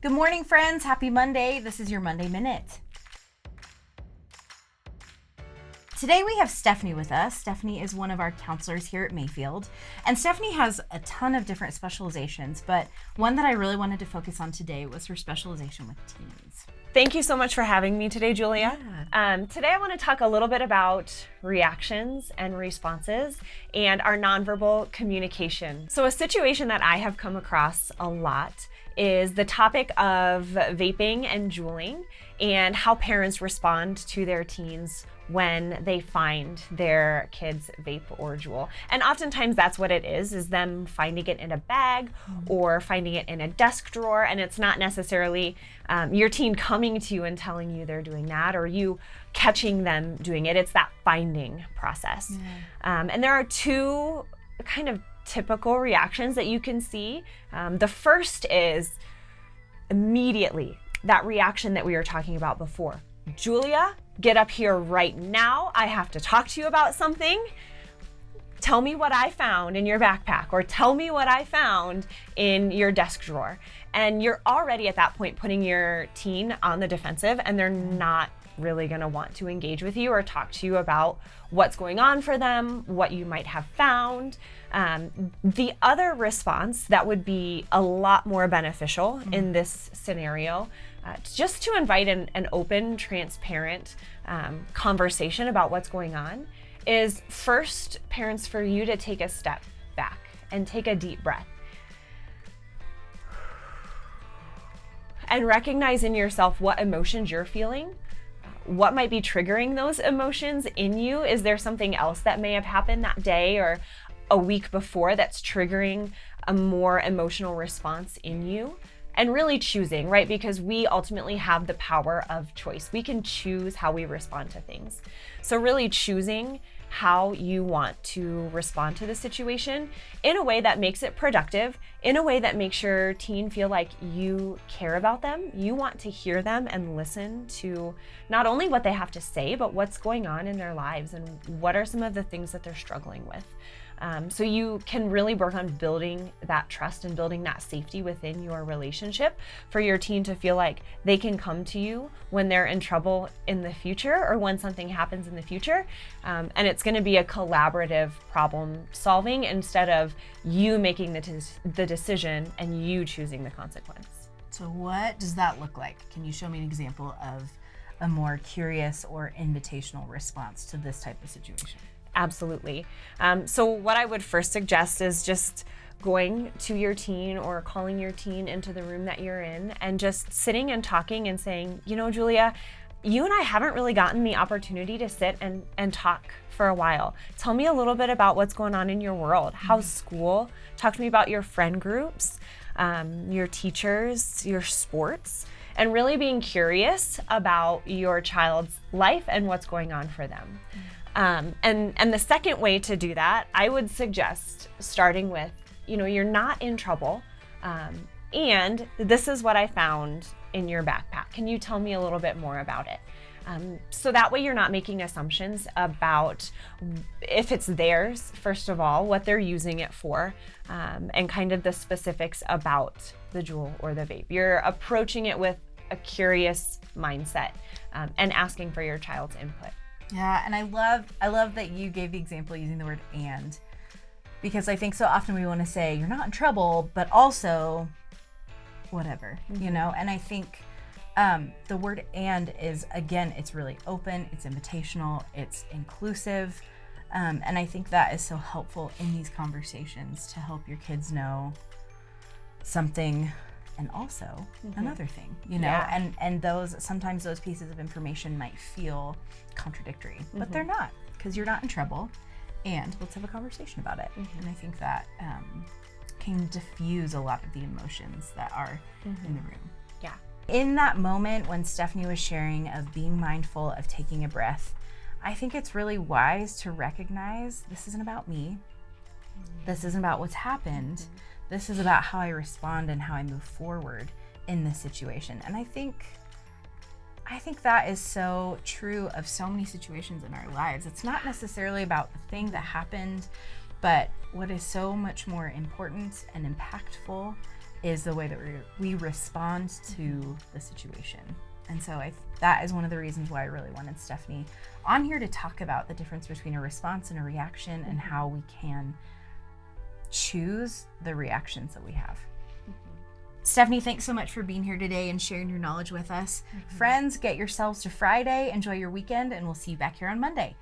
Good morning, friends. Happy Monday. This is your Monday Minute. Today we have Stephanie with us. Stephanie is one of our counselors here at Mayfield. And Stephanie has a ton of different specializations, but one that I really wanted to focus on today was her specialization with teens. Thank you so much for having me today, Julia. Today I want to talk a little bit about reactions and responses and our nonverbal communication. So a situation that I have come across a lot is the topic of vaping and juuling and how parents respond to their teens when they find their kids vape or juul. And oftentimes that's what it is them finding it in a bag or finding it in a desk drawer. And it's not necessarily your teen coming to you and telling you they're doing that or you catching them doing it. It's that finding process. And there are two kind of typical reactions that you can see. The first is immediately that reaction that we were talking about before. Julia, get up here right now. I have to talk to you about something. Tell me what I found in your backpack, or tell me what I found in your desk drawer. And you're already at that point putting your teen on the defensive, and they're not really going to want to engage with you or talk to you about what's going on for them, what you might have found. The other response that would be a lot more beneficial in this scenario, just to invite an open, transparent conversation about what's going on, is first, parents, for you to take a step back and take a deep breath. And recognize in yourself what emotions you're feeling. What might be triggering those emotions in you? Is there something else that may have happened that day or a week before that's triggering a more emotional response in you? And really choosing, right? Because we ultimately have the power of choice. We can choose how we respond to things. So really choosing how you want to respond to the situation in a way that makes it productive, in a way that makes your teen feel like you care about them, you want to hear them and listen to not only what they have to say, but what's going on in their lives and what are some of the things that they're struggling with. So you can really work on building that trust and building that safety within your relationship for your teen to feel like they can come to you when they're in trouble in the future or when something happens in the future. And it's going to be a collaborative problem solving instead of you making the decision and you choosing the consequence. So what does that look like? Can you show me an example of a more curious or invitational response to this type of situation? Absolutely. So what I would first suggest is just going to your teen or calling your teen into the room that you're in and just sitting and talking and saying, you know, Julia, you and I haven't really gotten the opportunity to sit and talk for a while. Tell me a little bit about what's going on in your world. How's school? Talk to me about your friend groups, your teachers, your sports, and really being curious about your child's life and what's going on for them. And the second way to do that, I would suggest starting with, you know, you're not in trouble, and this is what I found in your backpack. Can you tell me a little bit more about it? So that way you're not making assumptions about if it's theirs, first of all, what they're using it for, and kind of the specifics about the juul or the vape. You're approaching it with a curious mindset, and asking for your child's input. Yeah, and I love that you gave the example using the word "and," because I think so often we want to say you're not in trouble, but also whatever, you know. And I think the word "and" is, again, it's really open, it's invitational, it's inclusive, and I think that is so helpful in these conversations to help your kids know something and also another thing, you know. Yeah. And those sometimes those pieces of information might feel contradictory, but they're not, because you're not in trouble, and let's have a conversation about it. And I think that can diffuse a lot of the emotions that are in the room. Yeah. In that moment when Stephanie was sharing of being mindful of taking a breath, I think it's really wise to recognize this isn't about me. This isn't about what's happened. This is about how I respond and how I move forward in this situation. And I think that is so true of so many situations in our lives. It's not necessarily about the thing that happened, but what is so much more important and impactful is the way that we respond to the situation. And so that is one of the reasons why I really wanted Stephanie on here to talk about the difference between a response and a reaction and how we can choose the reactions that we have. Stephanie, thanks so much for being here today and sharing your knowledge with us. Friends, get yourselves to Friday, enjoy your weekend, and we'll see you back here on Monday.